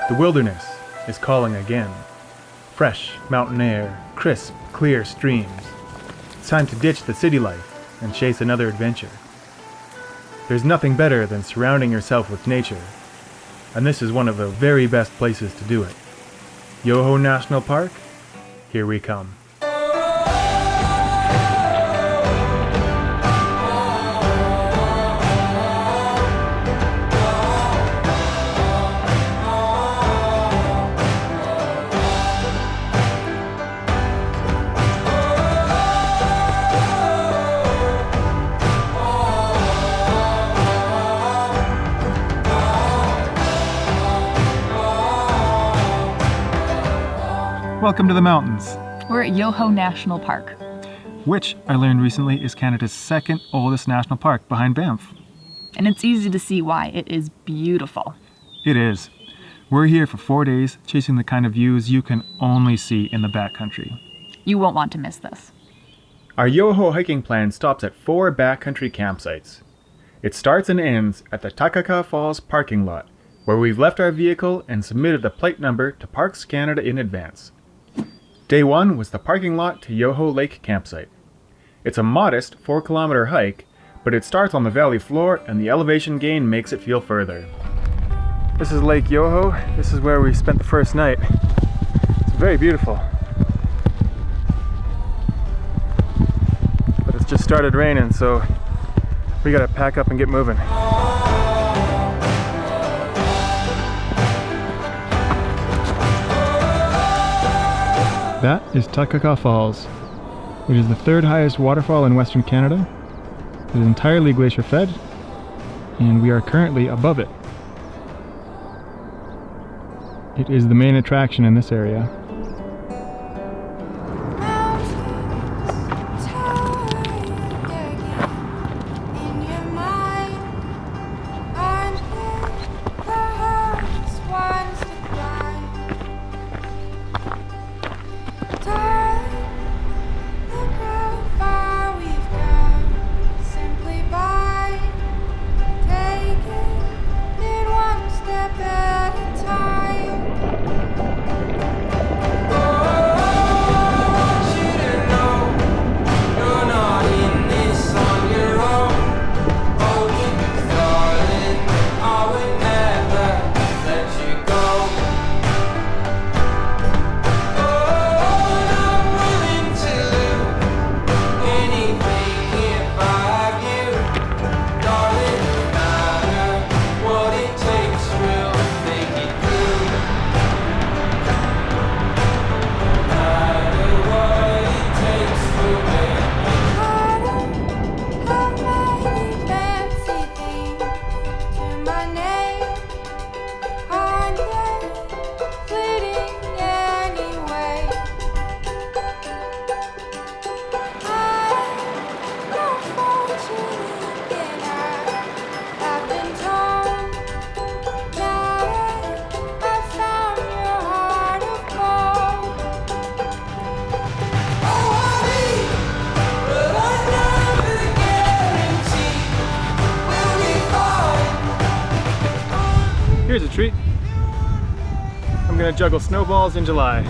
The wilderness is calling again. Fresh mountain air, crisp, clear streams. It's time to ditch the city life and chase another adventure. There's nothing better than surrounding yourself with nature, and this is one of the very best places to do it. Yoho National Park, here we come. Welcome to the mountains. We're at Yoho National Park. Which, I learned recently, is Canada's second oldest national park behind Banff. And it's easy to see why. It is beautiful. It is. We're here for 4 days, chasing the kind of views you can only see in the backcountry. You won't want to miss this. Our Yoho hiking plan stops at 4 backcountry campsites. It starts and ends at the Takakkaw Falls parking lot, where we've left our vehicle and submitted the plate number to Parks Canada in advance. Day 1 was the parking lot to Yoho Lake campsite. It's a modest 4-kilometer hike, but it starts on the valley floor and the elevation gain makes it feel further. This is Lake Yoho. This is where we spent the first night. It's very beautiful. But it's just started raining, so we gotta pack up and get moving. That is Takakkaw Falls, which is the 3rd highest waterfall in Western Canada. It is entirely glacier fed, and we are currently above it. It is the main attraction in this area. Here's a treat. I'm gonna juggle snowballs in July.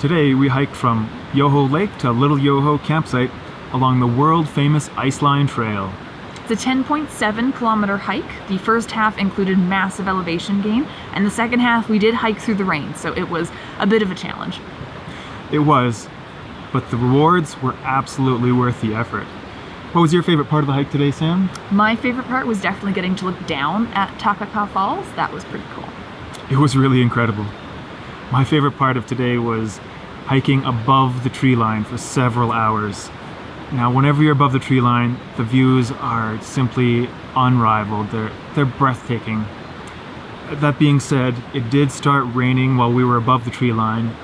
Today we hiked from Yoho Lake to Little Yoho campsite along the world-famous Iceline Trail. It's a 10.7 kilometer hike. The first half included massive elevation gain, and the second half we did hike through the rain, so it was a bit of a challenge. It was, but the rewards were absolutely worth the effort. What was your favorite part of the hike today, Sam? My favorite part was definitely getting to look down at Takakkaw Falls. That was pretty cool. It was really incredible. My favorite part of today was hiking above the tree line for several hours. Now, whenever you're above the tree line, the views are simply unrivaled. They're breathtaking. That being said, it did start raining while we were above the tree line,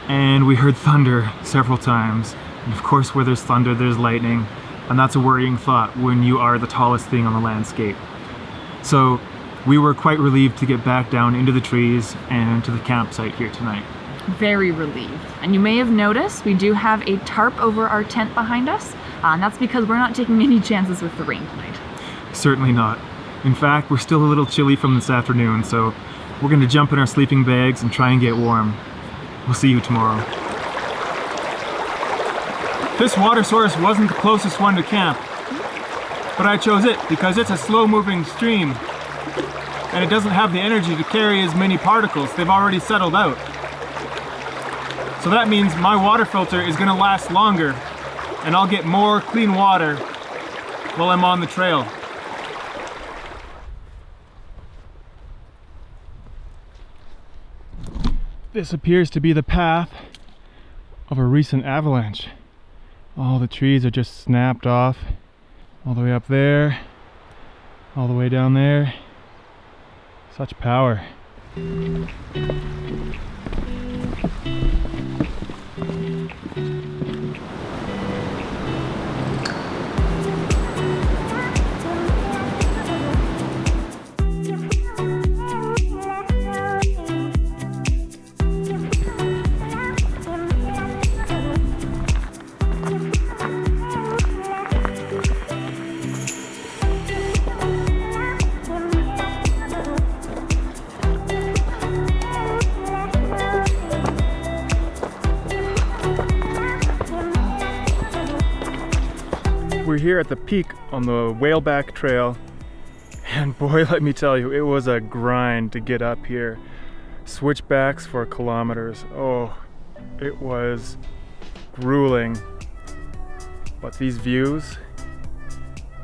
and we heard thunder several times. And of course, where there's thunder, there's lightning, and that's a worrying thought when you are the tallest thing on the landscape. So we were quite relieved to get back down into the trees and to the campsite here tonight. Very relieved. And you may have noticed we do have a tarp over our tent behind us, and that's because we're not taking any chances with the rain tonight. Certainly not. In fact, we're still a little chilly from this afternoon, so we're going to jump in our sleeping bags and try and get warm. We'll see you tomorrow. This water source wasn't the closest one to camp, but I chose it because it's a slow-moving stream, and it doesn't have the energy to carry as many particles. They've already settled out. So that means my water filter is going to last longer, and I'll get more clean water while I'm on the trail. This appears to be the path of a recent avalanche. All the trees are just snapped off, all the way up there, all the way down there. Such power. We're here at the peak on the Whaleback Trail, and boy, let me tell you, it was a grind to get up here. Switchbacks for kilometers. Oh, it was grueling. But these views,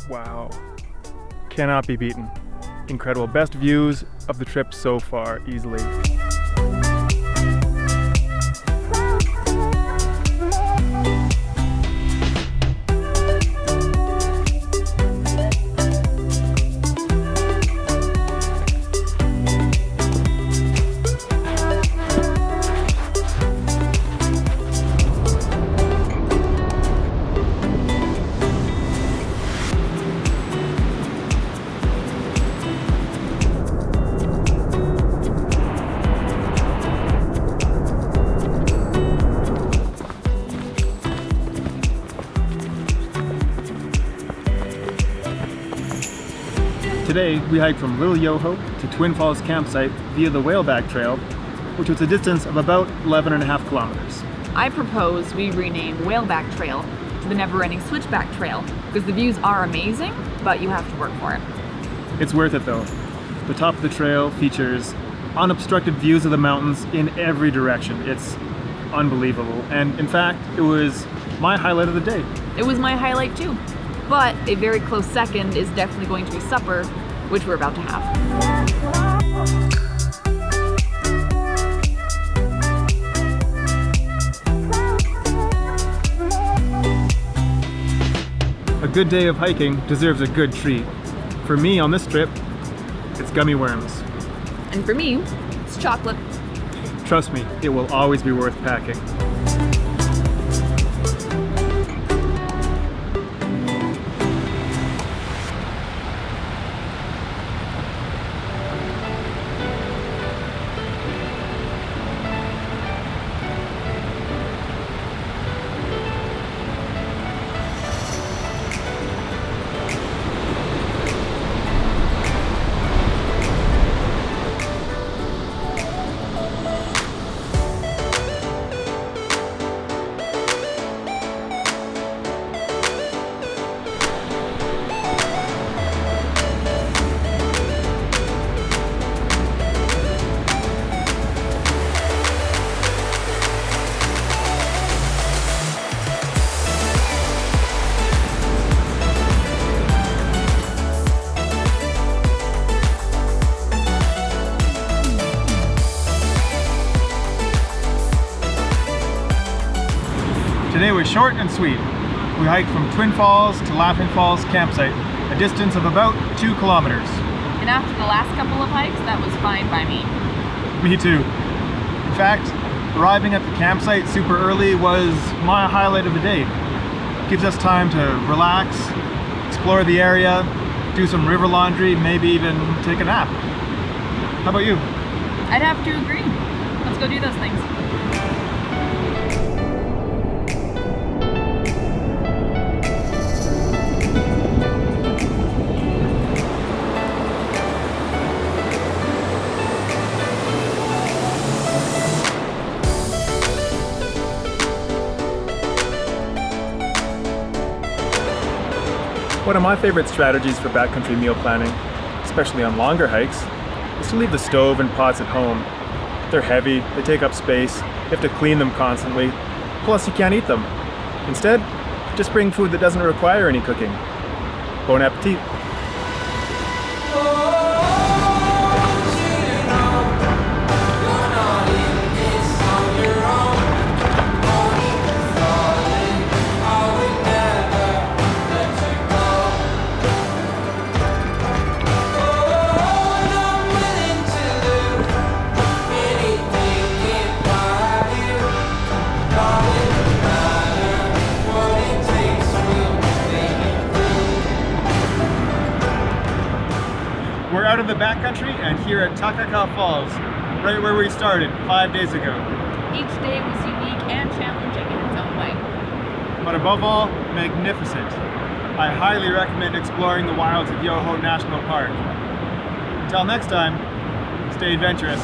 wow, cannot be beaten. Incredible. Best views of the trip so far, easily. Today, we hiked from Little Yoho to Twin Falls campsite via the Whaleback Trail, which was a distance of about 11.5 kilometers. I propose we rename Whaleback Trail to the Never-Ending Switchback Trail, because the views are amazing, but you have to work for it. It's worth it though. The top of the trail features unobstructed views of the mountains in every direction. It's unbelievable. And in fact, it was my highlight of the day. It was my highlight too. But a very close second is definitely going to be supper, which we're about to have. A good day of hiking deserves a good treat. For me on this trip, it's gummy worms. And for me, it's chocolate. Trust me, it will always be worth packing. Today was short and sweet. We hiked from Twin Falls to Laughing Falls campsite, a distance of about 2 kilometers. And after the last couple of hikes, that was fine by me. Me too. In fact, Arriving at the campsite super early was my highlight of the day. Gives us time to relax, explore the area, do some river laundry, maybe even take a nap. How about you? I'd have to agree. Let's go do those things. One of my favorite strategies for backcountry meal planning, especially on longer hikes, is to leave the stove and pots at home. They're heavy, they take up space, you have to clean them constantly, plus you can't eat them. Instead, just bring food that doesn't require any cooking. Bon appetit! We're out of the backcountry and here at Takakkaw Falls, right where we started 5 days ago. Each day was unique and challenging in its own way. But above all, magnificent. I highly recommend exploring the wilds of Yoho National Park. Until next time, stay adventurous.